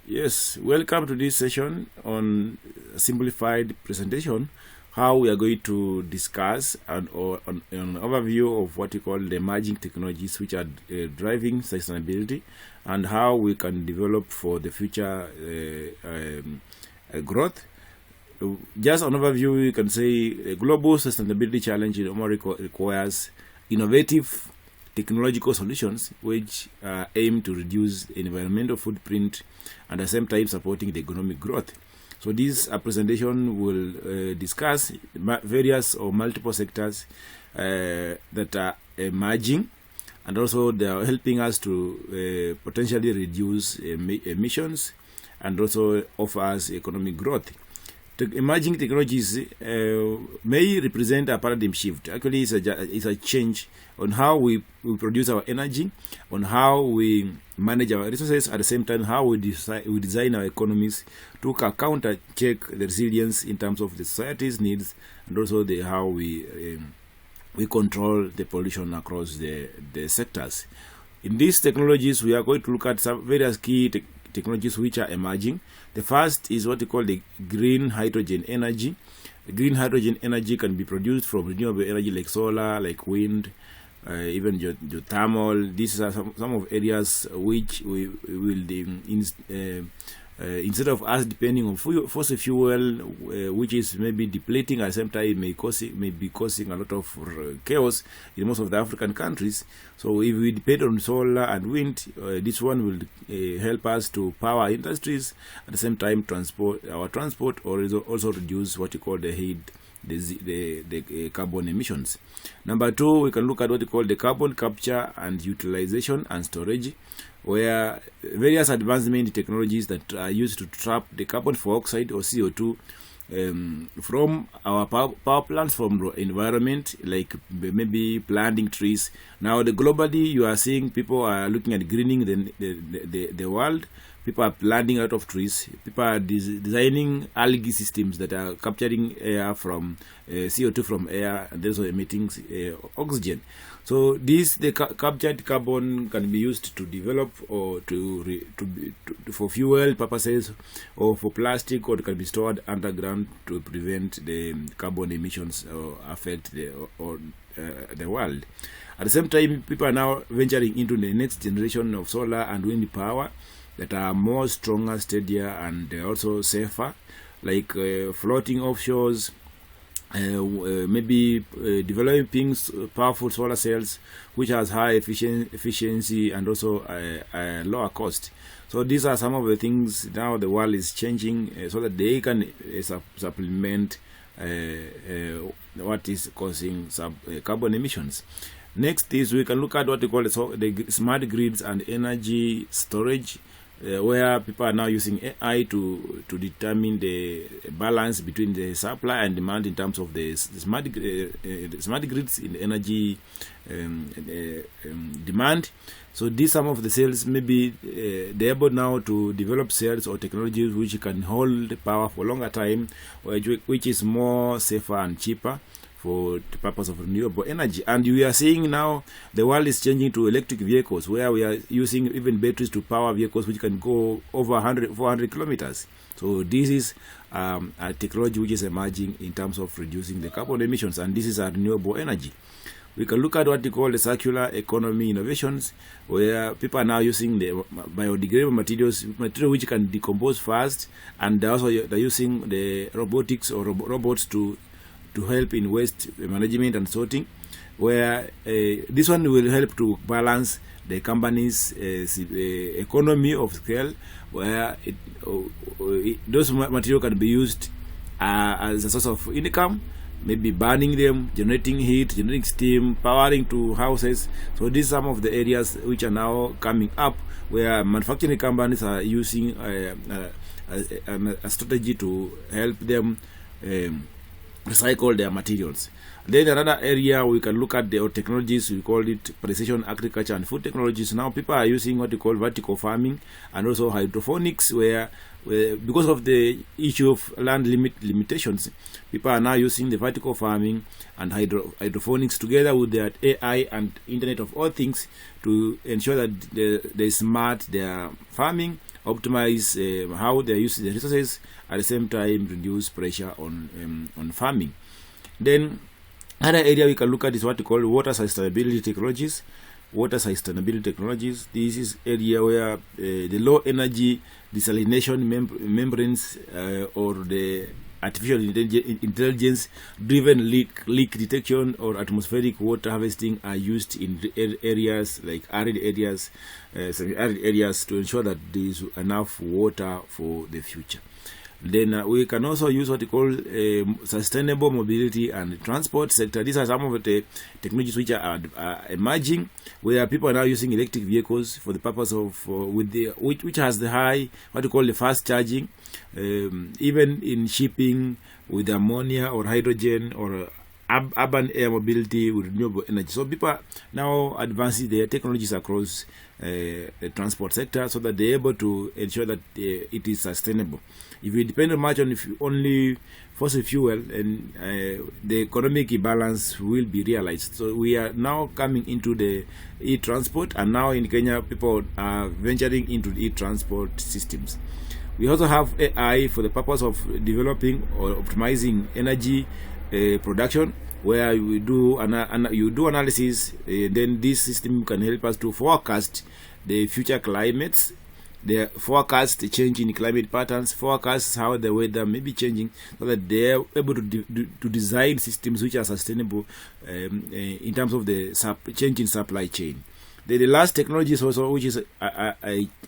Yes, welcome to this session on a simplified presentation. How we are going to discuss an overview of what we call the emerging technologies which are driving sustainability and how we can develop for the future growth. Just an overview, you can say a global sustainability challenge requires innovative technological solutions which aim to reduce environmental footprint and at the same time supporting the economic growth. So this presentation will discuss various or multiple sectors that are emerging, and also they are helping us to potentially reduce emissions and also offer us economic growth. Emerging technologies may represent a paradigm shift. Actually, it's a change on how we produce our energy, on how we manage our resources, at the same time how we design our economies to counter check the resilience in terms of the society's needs, and also how we control the pollution across the sectors. In these technologies, we are going to look at some various key technologies which are emerging. The first is what we call the green hydrogen energy. Green hydrogen energy can be produced from renewable energy like solar, like wind, even geothermal. These are some of areas which we will instead of us depending on fossil fuel, which is maybe depleting at the same time, may be causing a lot of chaos in most of the African countries. So if we depend on solar and wind, this one will help us to power industries, at the same time transport, or also reduce what you call the carbon emissions. Number two, we can look at what we call the carbon capture and utilization and storage, where various advancement technologies that are used to trap the carbon dioxide or CO2 from our power plants, from the environment, like maybe planting trees. Now, globally, you are seeing people are looking at greening the world. People are planting a lot of trees. People are designing algae systems that are capturing air from CO2 from air and also emitting oxygen. So the captured carbon can be used to develop or for fuel purposes or for plastic, or it can be stored underground to prevent the carbon emissions or affect the world. At the same time, people are now venturing into the next generation of solar and wind power that are more stronger, steadier, and also safer, like floating offshores, maybe developing powerful solar cells which has high efficiency and also a lower cost. So these are some of the things now the world is changing so that they can supplement what is causing carbon emissions. Next is we can look at what we call the smart grids and energy storage, where people are now using AI to determine the balance between the supply and demand in terms of the smart grids in energy demand. So these some of the cells, maybe they're able now to develop cells or technologies which can hold power for longer time, which is more safer and cheaper for the purpose of renewable energy. And we are seeing now the world is changing to electric vehicles, where we are using even batteries to power vehicles which can go over 400 kilometers. So this is a technology which is emerging in terms of reducing the carbon emissions, and this is a renewable energy. We can look at what we call the circular economy innovations, where people are now using the biodegradable materials which can decompose fast, and also they're using the robotics or robots to help in waste management and sorting, where this one will help to balance the company's economy of scale, where those materials can be used as a source of income, maybe burning them, generating heat, generating steam, powering to houses. So these are some of the areas which are now coming up, where manufacturing companies are using a strategy to help them recycle their materials. Then another area we can look at the technologies, we call it precision agriculture and food technologies. Now people are using what we call vertical farming and also hydroponics, where because of the issue of land limitations, people are now using the vertical farming and hydroponics together with their AI and Internet of All Things to ensure that they smart their farming optimize how they use the resources, at the same time reduce pressure on farming. Then another area we can look at is what we call water sustainability technologies. Water sustainability technologies. This is area where the low energy desalination membranes or the artificial intelligence driven leak detection or atmospheric water harvesting are used in areas like arid areas, semi-arid areas, to ensure that there is enough water for the future. Then we can also use what we call sustainable mobility and transport sector. These are some of the technologies which are emerging, where people are now using electric vehicles for the purpose of which has the high, what we call the fast charging, even in shipping with ammonia or hydrogen, or urban air mobility with renewable energy. So people are now advancing their technologies across the transport sector, so that they're able to ensure that it is sustainable. If we depend much on only fossil fuel, and the economic balance will be realized. So we are now coming into the e-transport, and now in Kenya people are venturing into the e-transport systems. We also have AI for the purpose of developing or optimizing energy production, where we do you do analysis, then this system can help us to forecast the future climates, the forecast the change in climate patterns, forecast how the weather may be changing, so that they are able to design systems which are sustainable in terms of the change in supply chain. The last technology is also which is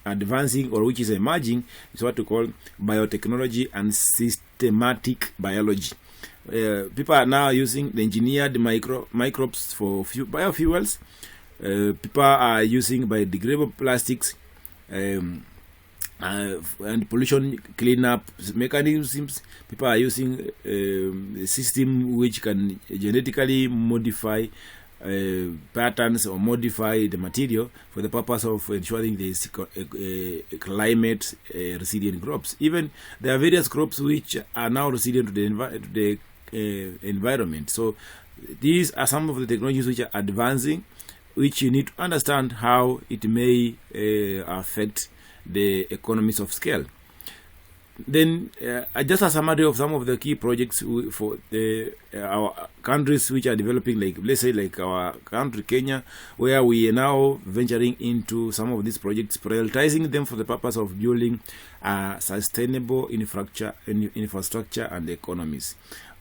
advancing, or which is emerging, is what we call biotechnology and systematic biology. People are now using the engineered microbes for biofuels. People are using biodegradable plastics and pollution cleanup mechanisms. People are using a system which can genetically modify patterns or modify the material for the purpose of ensuring there is climate resilient crops. Even there are various crops which are now resilient to the environment. So these are some of the technologies which are advancing, which you need to understand how it may affect the economies of scale. Then just a summary of some of the key projects for our countries which are developing, like let's say like our country Kenya, where we are now venturing into some of these projects, prioritizing them for the purpose of building sustainable infrastructure and economies.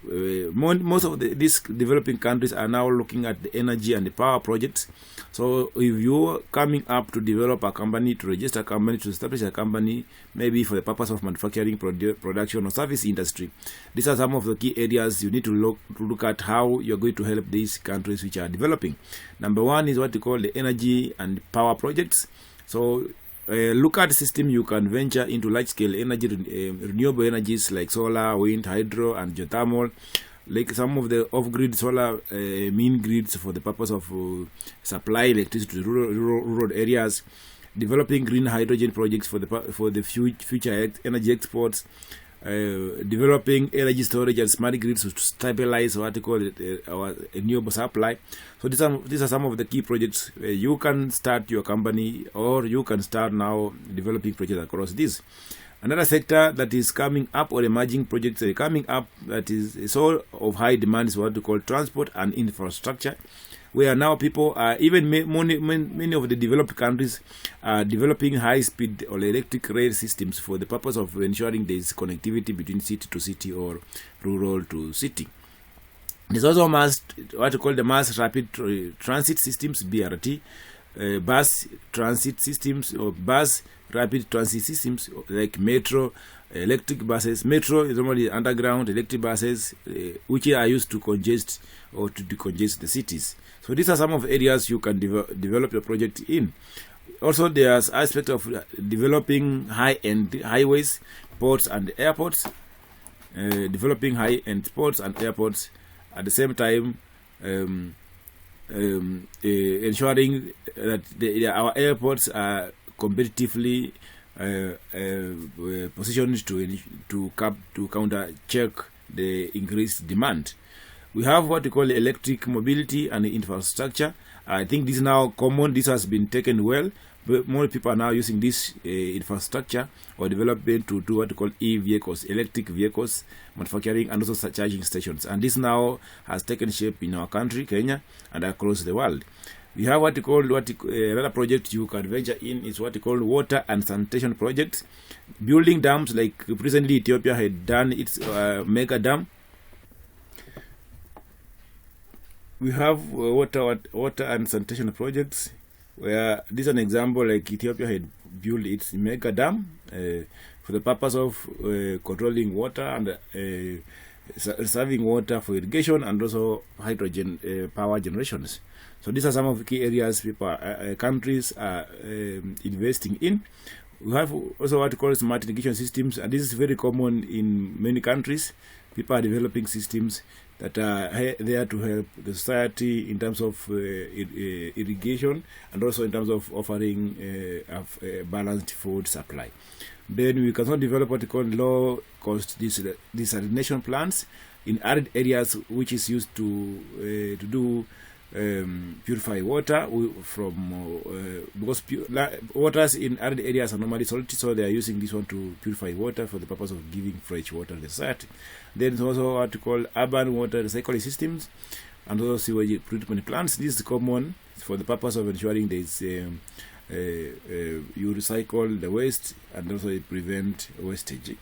Most of these developing countries are now looking at the energy and the power projects. So if you're coming up to develop a company, to register a company, to establish a company, maybe for the purpose of manufacturing, production or service industry, these are some of the key areas you need to look at how you're going to help these countries which are developing. Number one is what we call the energy and power projects. So look at the system you can venture into large-scale energy, renewable energies like solar, wind, hydro, and geothermal, like some of the off-grid solar mean grids for the purpose of supply electricity to rural areas, developing green hydrogen projects for the future energy exports, developing energy storage and smart grids to stabilize what we call our renewable supply. So these are some of the key projects. You can start your company, or you can start now developing projects across this. Another sector that is coming up, or emerging projects coming up, that is so of high demand, is what we call transport and infrastructure, where now people are, even many of the developed countries are developing high-speed or electric rail systems for the purpose of ensuring there is connectivity between city to city or rural to city. There's also what we call the mass rapid transit systems, BRT, bus transit systems, or bus rapid transit systems like metro, electric buses. Metro is normally underground electric buses which are used to congest or to decongest the cities. So these are some of the areas you can develop your project in. Also, there's aspect of developing high-end highways, ports and airports, developing high-end ports and airports, at the same time ensuring that our airports are competitively positioned to counter check the increased demand. We have what we call electric mobility and infrastructure. I think this is now common. This has been taken well more people are now using this infrastructure or development to do what we call e-vehicles, electric vehicles, manufacturing, and also charging stations. And this now has taken shape in our country, Kenya, and across the world. We have what we call another project you can venture in is what we call water and sanitation projects, building dams like recently Ethiopia had done its mega dam. We have water and sanitation projects where this is an example like Ethiopia had built its mega dam for the purpose of controlling water and serving water for irrigation and also hydrogen power generations. So these are some of the key areas people, countries are investing in. We have also what we call smart irrigation systems, and this is very common in many countries. People are developing systems that are there to help the society in terms of irrigation and also in terms of offering a balanced food supply. Then we can also develop what we call low-cost desalination plants in arid areas, which is used to do purify water from because waters in arid areas are normally salty, so they are using this one to purify water for the purpose of giving fresh water to the society. Then it's also what we call urban water recycling systems and also sewage treatment plants. This is common for the purpose of ensuring there is you recycle the waste and also prevent wastage.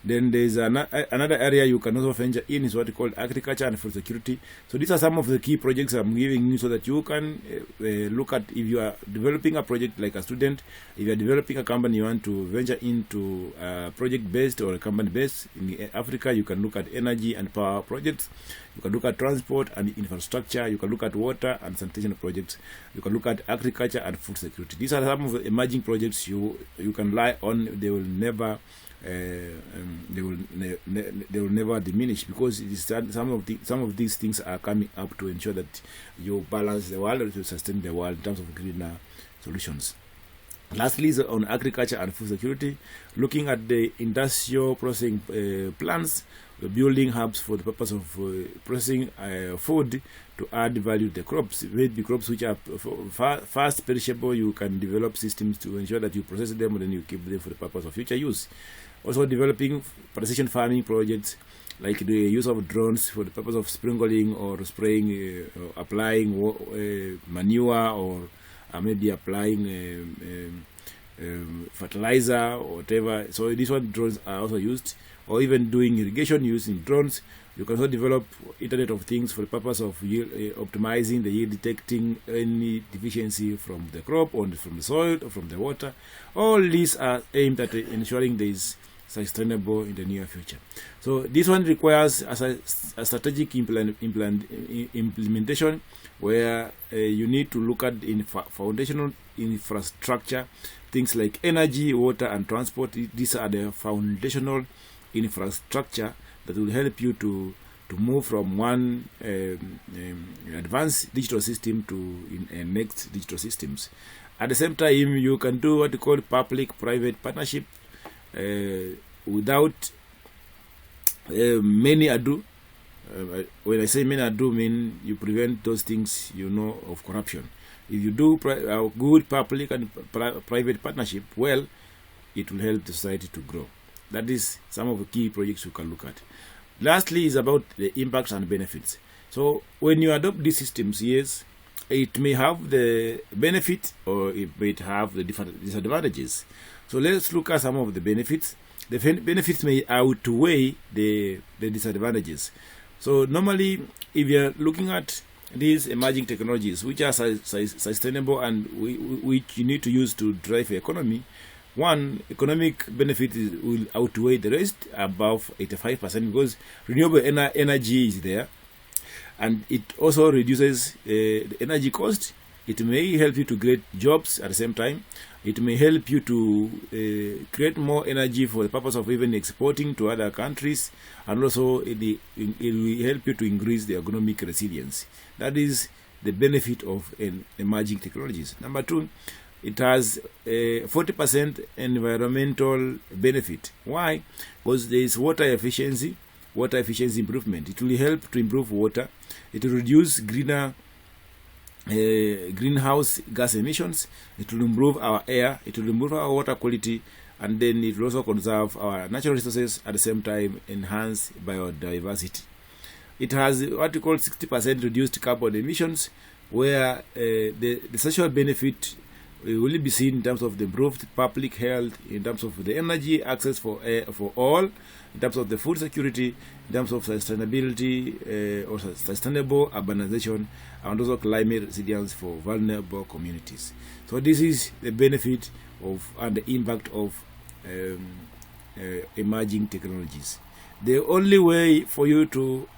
Then there is another area you can also venture in is what we call agriculture and food security. So these are some of the key projects I'm giving you so that you can look at if you are developing a project like a student, if you are developing a company, you want to venture into project-based or company-based. In Africa, you can look at energy and power projects. You can look at transport and infrastructure. You can look at water and sanitation projects. You can look at agriculture and food security. These are some of the emerging projects you can rely on. They will never they will never diminish because it is some of these things are coming up to ensure that you balance the world or to sustain the world in terms of greener solutions. Lastly is on agriculture and food security, looking at the industrial processing plants, building hubs for the purpose of processing food to add value to the crops. Maybe crops which are fast perishable, you can develop systems to ensure that you process them and then you keep them for the purpose of future use. Also developing precision farming projects like the use of drones for the purpose of sprinkling or spraying, applying manure or maybe applying fertilizer or whatever. So these one drones are also used, or even doing irrigation using drones. You can also develop Internet of Things for the purpose of optimizing the yield, detecting any deficiency from the crop or from the soil or from the water. All these are aimed at ensuring there is sustainable in the near future. So this one requires a strategic implementation where you need to look at foundational infrastructure, things like energy, water, and transport. These are the foundational infrastructure that will help you to move from one advanced digital system to next digital systems. At the same time, you can do what you call public-private partnership without many ado. When I say many ado, mean you prevent those things of corruption. If you do a good public and private partnership, well, it will help the society to grow. That is some of the key projects you can look at. Lastly is about the impacts and benefits. So when you adopt these systems, yes, it may have the benefit or it may have the different disadvantages. So let's look at some of the benefits. The benefits may outweigh the disadvantages. So normally, if you're looking at these emerging technologies, which are sustainable and which you need to use to drive the economy, one, economic benefit will outweigh the rest above 85% because renewable energy is there, and it also reduces the energy cost. It may help you to create jobs at the same time. It may help you to create more energy for the purpose of even exporting to other countries, and also it will help you to increase the economic resilience. That is the benefit of emerging technologies. Number two, it has a 40% environmental benefit. Why? Because there is water efficiency improvement. It will help to improve water. It will reduce greenhouse greenhouse gas emissions. It will improve our air, it will improve our water quality, and then it will also conserve our natural resources, at the same time enhance biodiversity. It has what we call 60% reduced carbon emissions, where the social benefit will be seen in terms of the improved public health, in terms of the energy access for all, in terms of the food security, in terms of sustainability or sustainable urbanization, and also climate resilience for vulnerable communities. So this is the benefit of and the impact of emerging technologies. The only way for you to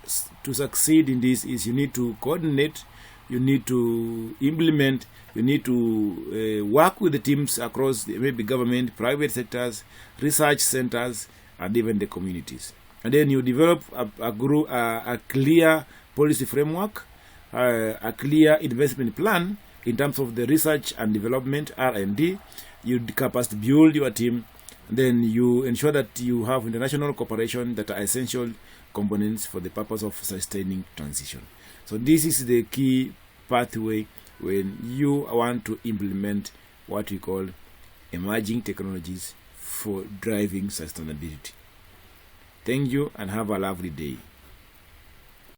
succeed in this is you need to coordinate, you need to implement, you need to work with the teams across maybe government, private sectors, research centers, and even the communities. And then you develop a clear policy framework, a clear investment plan in terms of the research and development, R&D. You capacity build your team. Then you ensure that you have international cooperation that are essential components for the purpose of sustaining transition. So this is the key pathway when you want to implement what we call emerging technologies for driving sustainability. Thank you and have a lovely day.